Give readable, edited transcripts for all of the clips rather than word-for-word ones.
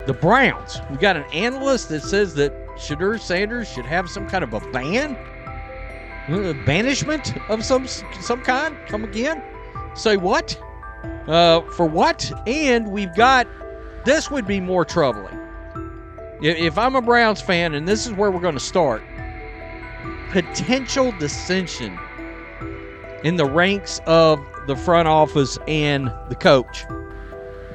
the Browns. We got an analyst that says that Shedeur Sanders should have some kind of a banishment of some kind. Come again? Say what? For what? And we've got, this would be more troubling. If I'm a Browns fan, and this is where we're going to start, potential dissension in the ranks of the front office and the coach.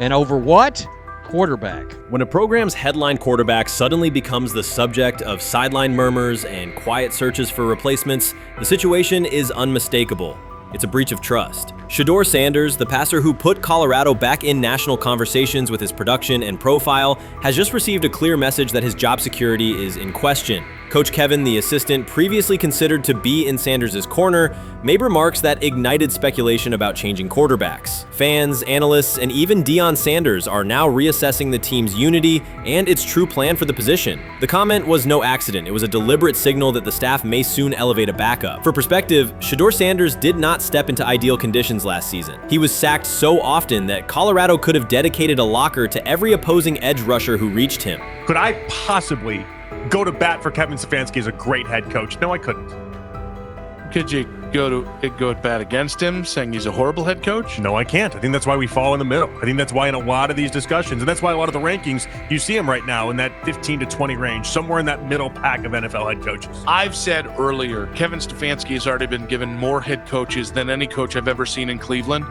And over what? Quarterback. When a program's headline quarterback suddenly becomes the subject of sideline murmurs and quiet searches for replacements, the situation is unmistakable. It's a breach of trust. Shedeur Sanders, the passer who put Colorado back in national conversations with his production and profile, has just received a clear message that his job security is in question. Coach Kevin, the assistant previously considered to be in Sanders' corner, made remarks that ignited speculation about changing quarterbacks. Fans, analysts, and even Deion Sanders are now reassessing the team's unity and its true plan for the position. The comment was no accident. It was a deliberate signal that the staff may soon elevate a backup. For perspective, Shedeur Sanders did not step into ideal conditions last season. He was sacked so often that Colorado could have dedicated a locker to every opposing edge rusher who reached him. Could I possibly go to bat for Kevin Stefanski as a great head coach? No, I couldn't. Could you go to bat against him, saying he's a horrible head coach? No, I can't. I think that's why we fall in the middle. I think that's why in a lot of these discussions, and that's why a lot of the rankings, you see him right now in that 15 to 20 range, somewhere in that middle pack of NFL head coaches. I've said earlier, Kevin Stefanski has already been given more head coaches than any coach I've ever seen in Cleveland.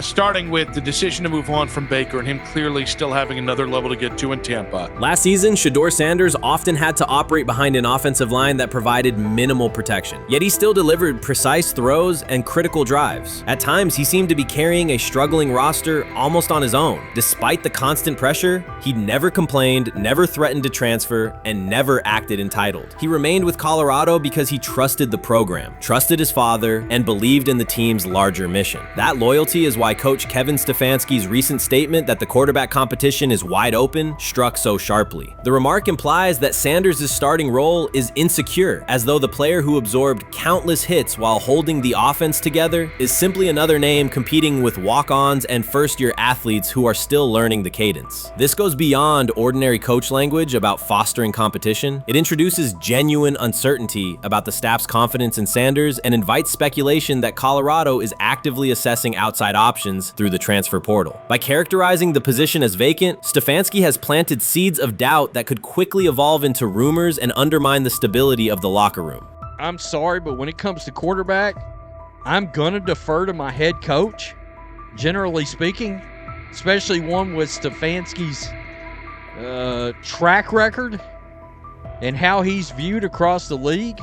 Starting with the decision to move on from Baker and him clearly still having another level to get to in Tampa. Last season, Shedeur Sanders often had to operate behind an offensive line that provided minimal protection, yet he still delivered precise throws and critical drives. At times, he seemed to be carrying a struggling roster almost on his own. Despite the constant pressure, he never complained, never threatened to transfer, and never acted entitled. He remained with Colorado because he trusted the program, trusted his father, and believed in the team's larger mission. That loyalty is why Coach Kevin Stefanski's recent statement that the quarterback competition is wide open struck so sharply. The remark implies that Sanders' starting role is insecure, as though the player who absorbed countless hits while holding the offense together is simply another name competing with walk-ons and first-year athletes who are still learning the cadence. This goes beyond ordinary coach language about fostering competition. It introduces genuine uncertainty about the staff's confidence in Sanders and invites speculation that Colorado is actively assessing outside options through the transfer portal. By characterizing the position as vacant, Stefanski has planted seeds of doubt that could quickly evolve into rumors and undermine the stability of the locker room. I'm sorry, but when it comes to quarterback, I'm going to defer to my head coach, generally speaking, especially one with Stefanski's track record and how he's viewed across the league.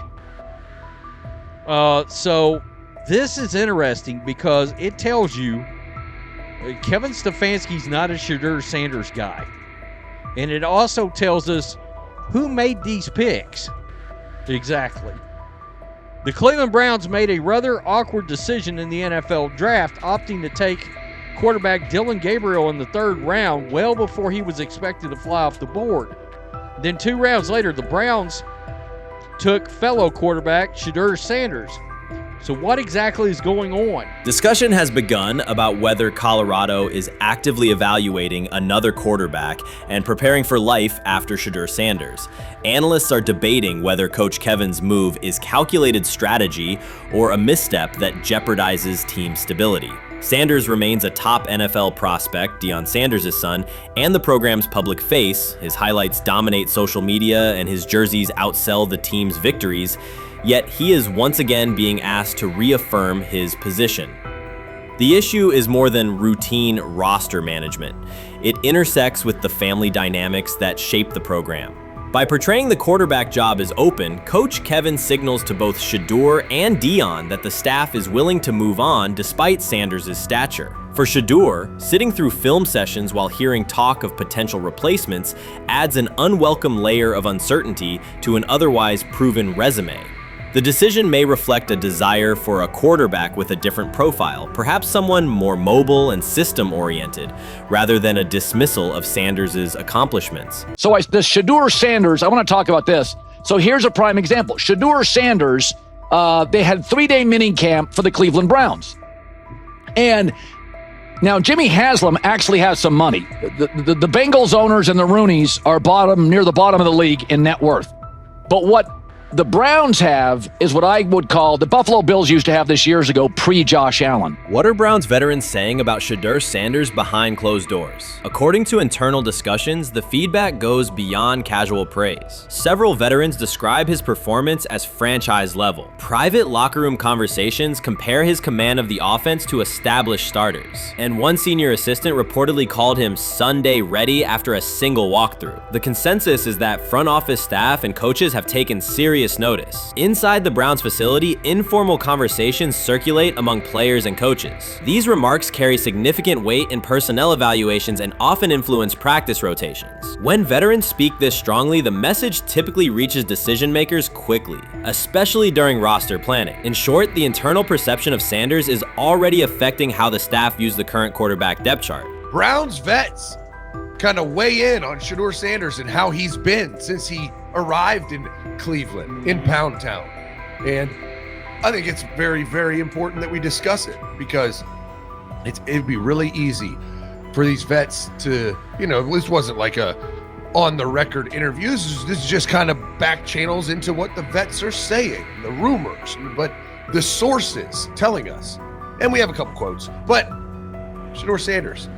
So this is interesting because it tells you Kevin Stefanski's not a Shedeur Sanders guy. And it also tells us who made these picks. Exactly. The Cleveland Browns made a rather awkward decision in the NFL draft, opting to take quarterback Dylan Gabriel in the 3rd round well before he was expected to fly off the board. Then 2 rounds later, the Browns took fellow quarterback Shedeur Sanders. So what exactly is going on? Discussion has begun about whether Colorado is actively evaluating another quarterback and preparing for life after Shedeur Sanders. Analysts are debating whether Coach Kevin's move is calculated strategy or a misstep that jeopardizes team stability. Sanders remains a top NFL prospect, Deion Sanders' son, and the program's public face. His highlights dominate social media and his jerseys outsell the team's victories. Yet he is once again being asked to reaffirm his position. The issue is more than routine roster management. It intersects with the family dynamics that shape the program. By portraying the quarterback job as open, Coach Kevin signals to both Shedeur and Deion that the staff is willing to move on despite Sanders' stature. For Shedeur, sitting through film sessions while hearing talk of potential replacements adds an unwelcome layer of uncertainty to an otherwise proven resume. The decision may reflect a desire for a quarterback with a different profile, perhaps someone more mobile and system-oriented, rather than a dismissal of Sanders' accomplishments. So the Shedeur Sanders, I want to talk about this. So here's a prime example. Shedeur Sanders, they had 3-day mini camp for the Cleveland Browns. And Now, Jimmy Haslam actually has some money. The Bengals owners and the Rooneys are near the bottom of the league in net worth. But what the Browns have is what I would call the Buffalo Bills used to have this years ago, pre-Josh Allen. What are Browns veterans saying about Shedeur Sanders behind closed doors? According to internal discussions, the feedback goes beyond casual praise. Several veterans describe his performance as franchise level. Private locker room conversations compare his command of the offense to established starters. And one senior assistant reportedly called him Sunday ready after a single walkthrough. The consensus is that front office staff and coaches have taken serious notice. Inside the Browns facility, informal conversations circulate among players and coaches. These remarks carry significant weight in personnel evaluations and often influence practice rotations. When veterans speak this strongly, the message typically reaches decision makers quickly, especially during roster planning. In short, the internal perception of Sanders is already affecting how the staff views the current quarterback depth chart. Browns vets kind of weigh in on Shedeur Sanders and how he's been since he arrived in Cleveland, in Pound Town. And I think it's very, very important that we discuss it, because it'd be really easy for these vets to, this wasn't like a on the record interviews. This is just kind of back channels into what the vets are saying, the rumors, but the sources telling us. And we have a couple quotes, but Shedeur Sanders,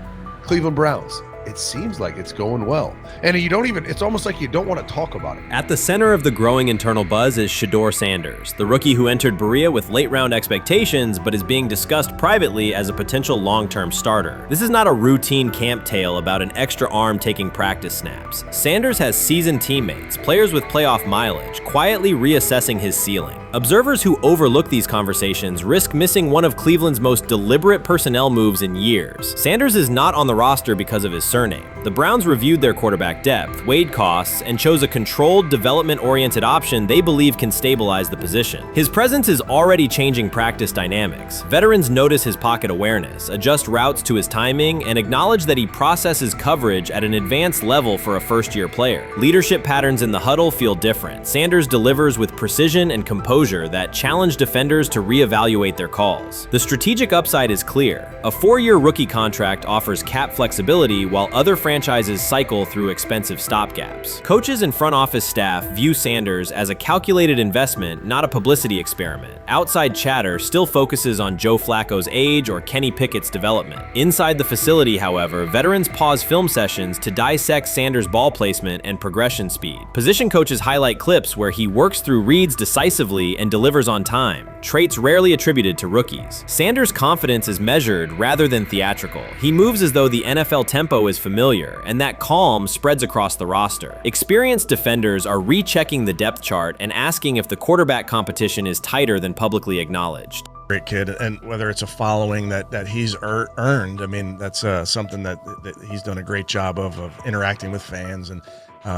Cleveland Browns, it seems like it's going well. And it's almost like you don't want to talk about it. At the center of the growing internal buzz is Shedeur Sanders, the rookie who entered Berea with late-round expectations but is being discussed privately as a potential long-term starter. This is not a routine camp tale about an extra arm taking practice snaps. Sanders has seasoned teammates, players with playoff mileage, quietly reassessing his ceiling. Observers who overlook these conversations risk missing one of Cleveland's most deliberate personnel moves in years. Sanders is not on the roster because of his surname. The Browns reviewed their quarterback depth, weighed costs, and chose a controlled, development-oriented option they believe can stabilize the position. His presence is already changing practice dynamics. Veterans notice his pocket awareness, adjust routes to his timing, and acknowledge that he processes coverage at an advanced level for a first-year player. Leadership patterns in the huddle feel different. Sanders delivers with precision and composure that challenge defenders to reevaluate their calls. The strategic upside is clear. A 4-year rookie contract offers cap flexibility while other franchises cycle through expensive stopgaps. Coaches and front office staff view Sanders as a calculated investment, not a publicity experiment. Outside chatter still focuses on Joe Flacco's age or Kenny Pickett's development. Inside the facility, however, veterans pause film sessions to dissect Sanders' ball placement and progression speed. Position coaches highlight clips where he works through reads decisively and delivers on time, traits rarely attributed to rookies. Sanders' confidence is measured rather than theatrical. He moves as though the NFL tempo is familiar, and that calm spreads across the roster. Experienced defenders are rechecking the depth chart and asking if the quarterback competition is tighter than publicly acknowledged. Great kid, and whether it's a following that he's earned, I mean, that's something that he's done a great job of interacting with fans, and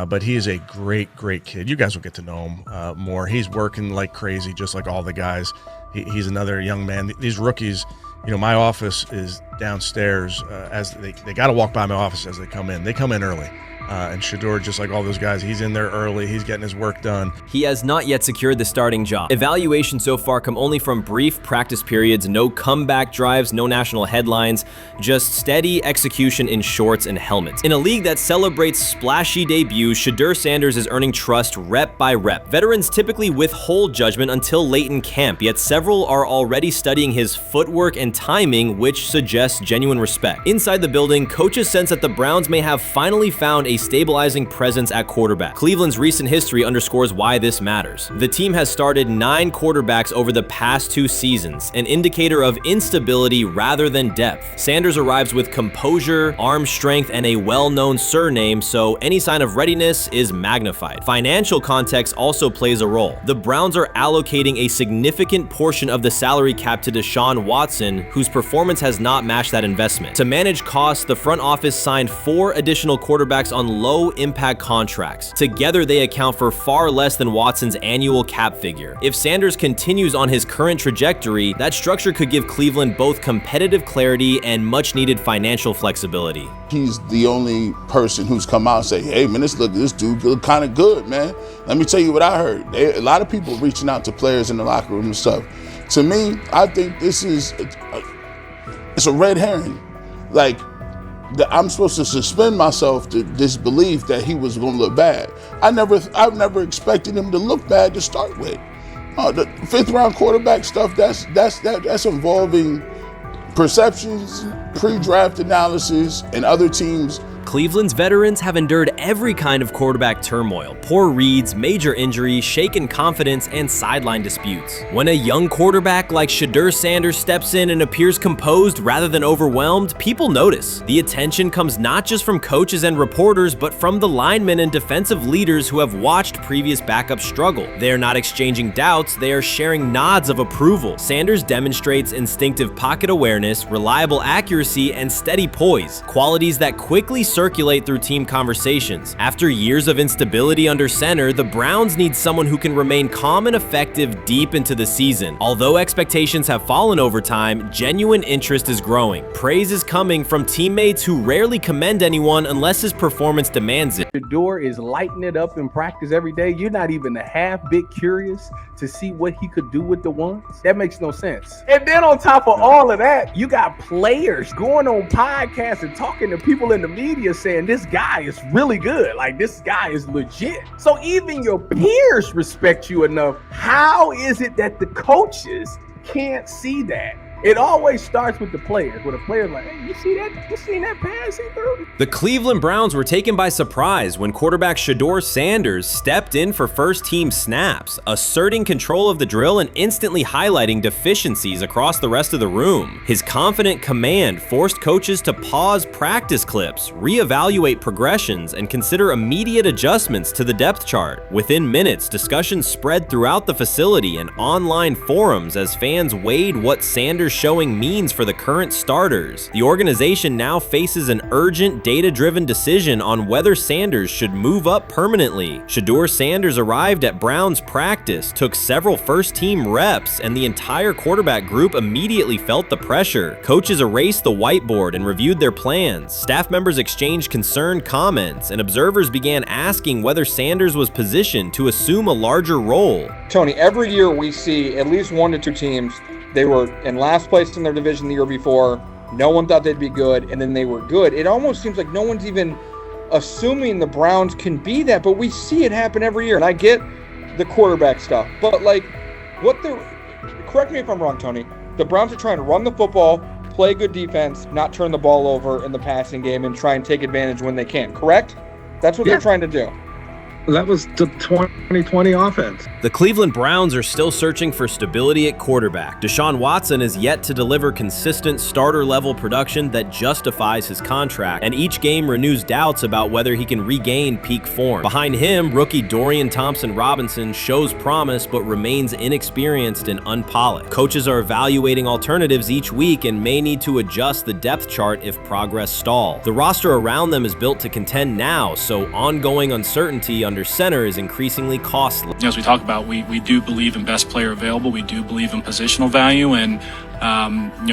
but he is a great kid. You guys will get to know him more. He's working like crazy, just like all the guys. He's another young man. These rookies, my office is downstairs. As they got to walk by my office as they come in. They come in early. And Shedeur, just like all those guys, he's in there early. He's getting his work done. He has not yet secured the starting job. Evaluations so far come only from brief practice periods, no comeback drives, no national headlines, just steady execution in shorts and helmets. In a league that celebrates splashy debuts, Shedeur Sanders is earning trust rep by rep. Veterans typically withhold judgment until late in camp, yet several are already studying his footwork and timing, which suggests genuine respect. Inside the building, coaches sense that the Browns may have finally found a stabilizing presence at quarterback. Cleveland's recent history underscores why this matters. The team has started 9 quarterbacks over the past 2 seasons, an indicator of instability rather than depth. Sanders arrives with composure, arm strength, and a well-known surname, so any sign of readiness is magnified. Financial context also plays a role. The Browns are allocating a significant portion of the salary cap to Deshaun Watson, whose performance has not matched that investment. To manage costs, the front office signed 4 additional quarterbacks on low-impact contracts. Together, they account for far less than Watson's annual cap figure. If Sanders continues on his current trajectory, that structure could give Cleveland both competitive clarity and much-needed financial flexibility. He's the only person who's come out and say, hey, man, this dude look kind of good, man. Let me tell you what I heard. A lot of people reaching out to players in the locker room and stuff. To me, I think this is it's a red herring. like, I'm supposed to suspend myself to disbelief that he was going to look bad. I've never expected him to look bad to start with. The 5th round quarterback stuff, that's involving perceptions, pre-draft analysis, and other teams. Cleveland's veterans have endured every kind of quarterback turmoil, poor reads, major injuries, shaken confidence, and sideline disputes. When a young quarterback like Shedeur Sanders steps in and appears composed rather than overwhelmed, people notice. The attention comes not just from coaches and reporters, but from the linemen and defensive leaders who have watched previous backups struggle. They are not exchanging doubts, they are sharing nods of approval. Sanders demonstrates instinctive pocket awareness, reliable accuracy, and steady poise, qualities that quickly circulate through team conversations. After years of instability under center, the Browns need someone who can remain calm and effective deep into the season. Although expectations have fallen over time, genuine interest is growing. Praise is coming from teammates who rarely commend anyone unless his performance demands it. Shedeur is lighting it up in practice every day. You're not even a half bit curious to see what he could do with the ones. That makes no sense. And then on top of all of that, you got players going on podcasts and talking to people in the media saying this guy is really good. Like, this guy is legit. So even your peers respect you enough. How is it that the coaches can't see that? It always starts with the players, where the players like, hey, you see that? You seen that pass he threw? The Cleveland Browns were taken by surprise when quarterback Shedeur Sanders stepped in for first-team snaps, asserting control of the drill and instantly highlighting deficiencies across the rest of the room. His confident command forced coaches to pause practice clips, reevaluate progressions, and consider immediate adjustments to the depth chart. Within minutes, discussions spread throughout the facility and online forums as fans weighed what Sanders' showing means for the current starters. The organization now faces an urgent, data-driven decision on whether Sanders should move up permanently. Shedeur Sanders arrived at Browns practice, took several first-team reps, and the entire quarterback group immediately felt the pressure. Coaches erased the whiteboard and reviewed their plans. Staff members exchanged concerned comments, and observers began asking whether Sanders was positioned to assume a larger role. Tony, every year we see at least 1 to 2 teams. They were in last place in their division the year before. No one thought they'd be good, and then they were good. It almost seems like no one's even assuming the Browns can be that, but we see it happen every year. And I get the quarterback stuff, but like, correct me if I'm wrong, Tony. The Browns are trying to run the football, play good defense, not turn the ball over in the passing game, and try and take advantage when they can, correct? That's what they're trying to do. That was the 2020 offense. The Cleveland Browns are still searching for stability at quarterback. Deshaun Watson is yet to deliver consistent starter-level production that justifies his contract, and each game renews doubts about whether he can regain peak form. Behind him, rookie Dorian Thompson-Robinson shows promise but remains inexperienced and unpolished. Coaches are evaluating alternatives each week and may need to adjust the depth chart if progress stalls. The roster around them is built to contend now, so ongoing uncertainty under center is increasingly costly. As we talk about, we do believe in best player available. We do believe in positional value, and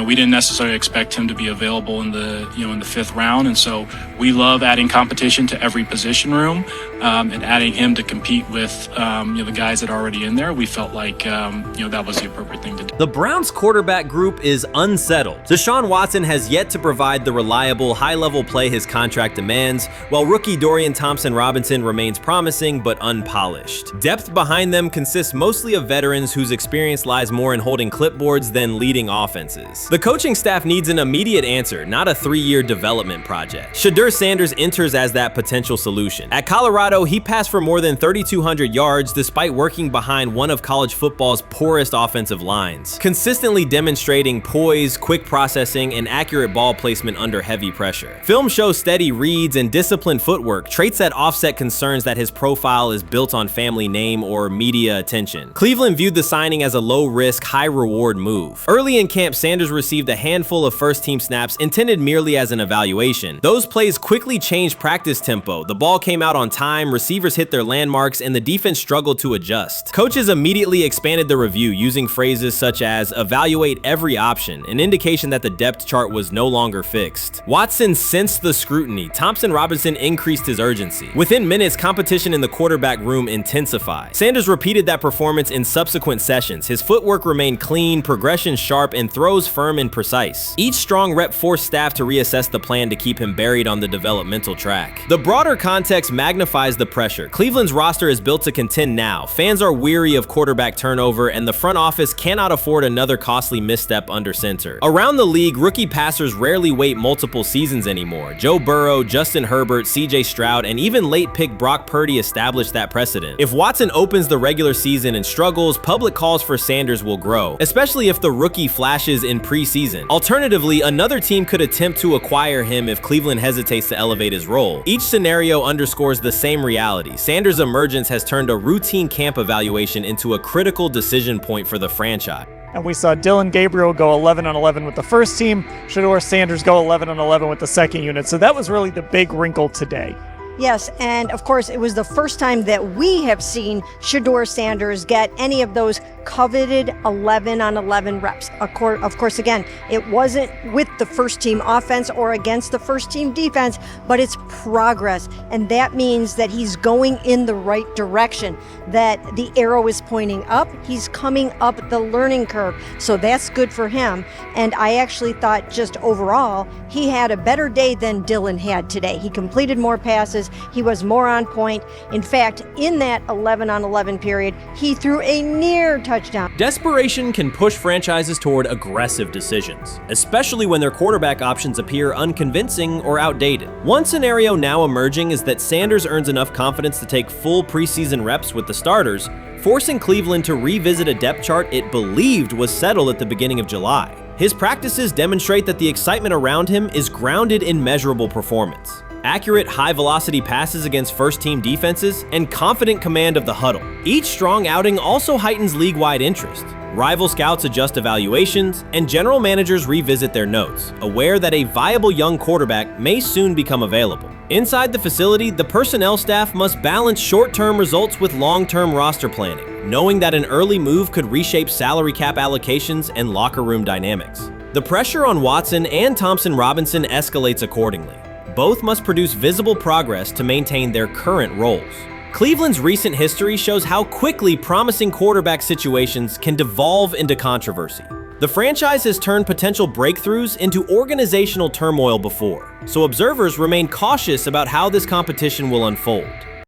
we didn't necessarily expect him to be available in the in the 5th round, and so we love adding competition to every position room and adding him to compete with the guys that are already in there. We felt like that was the appropriate thing to do. The Browns quarterback group is unsettled. Deshaun Watson has yet to provide the reliable, high-level play his contract demands, while rookie Dorian Thompson-Robinson remains promising but unpolished. Depth behind them consists mostly of veterans whose experience lies more in holding clipboards than leading offenses. The coaching staff needs an immediate answer, not a 3-year development project. Shedeur Sanders enters as that potential solution. At Colorado, he passed for more than 3,200 yards despite working behind one of college football's poorest offensive lines, consistently demonstrating poise, quick processing, and accurate ball placement under heavy pressure. Film shows steady reads and disciplined footwork, traits that offset concerns that his profile is built on family name or media attention. Cleveland viewed the signing as a low-risk, high-reward move. Early in camp, Sanders received a handful of first-team snaps intended merely as an evaluation. Those plays quickly changed practice tempo. The ball came out on time, receivers hit their landmarks, and the defense struggled to adjust. Coaches immediately expanded the review using phrases such as evaluate every option, an indication that the depth chart was no longer fixed. Watson sensed the scrutiny. Thompson-Robinson increased his urgency. Within minutes, competition in the quarterback room intensified. Sanders repeated that performance in subsequent sessions. His footwork remained clean, progression sharp, and throws firm and precise. Each strong rep forced staff to reassess the plan to keep him buried on the developmental track. The broader context magnifies the pressure. Cleveland's roster is built to contend now. Fans are weary of quarterback turnover, and the front office cannot afford another costly misstep under center. Around the league, rookie passers rarely wait multiple seasons anymore. Joe Burrow, Justin Herbert, CJ Stroud, and even late pick Brock Purdy established that precedent. If Watson opens the regular season and struggles, public calls for Sanders will grow, especially if the rookie flashes in preseason. Alternatively, another team could attempt to acquire him if Cleveland hesitates to elevate his role. Each scenario underscores the same reality. Sanders' emergence has turned a routine camp evaluation into a critical decision point for the franchise. And we saw Dylan Gabriel go 11-11 with the first team, Shedeur Sanders go 11-11 with the second unit. So that was really the big wrinkle today. Yes, and of course, it was the first time that we have seen Shedeur Sanders get any of those coveted 11-on-11 reps. Of course, again, it wasn't with the first team offense or against the first team defense, but it's progress. And that means that he's going in the right direction, that the arrow is pointing up. He's coming up the learning curve. So that's good for him. And I actually thought just overall, he had a better day than Dylan had today. He completed more passes. He was more on point. In fact, in that 11-on-11 period, he threw a near touchdown. Desperation can push franchises toward aggressive decisions, especially when their quarterback options appear unconvincing or outdated. One scenario now emerging is that Sanders earns enough confidence to take full preseason reps with the starters, forcing Cleveland to revisit a depth chart it believed was settled at the beginning of July. His practices demonstrate that the excitement around him is grounded in measurable performance. Accurate, high-velocity passes against first-team defenses, and confident command of the huddle. Each strong outing also heightens league-wide interest. Rival scouts adjust evaluations, and general managers revisit their notes, aware that a viable young quarterback may soon become available. Inside the facility, the personnel staff must balance short-term results with long-term roster planning, knowing that an early move could reshape salary cap allocations and locker room dynamics. The pressure on Watson and Thompson Robinson escalates accordingly. Both must produce visible progress to maintain their current roles. Cleveland's recent history shows how quickly promising quarterback situations can devolve into controversy. The franchise has turned potential breakthroughs into organizational turmoil before, so observers remain cautious about how this competition will unfold.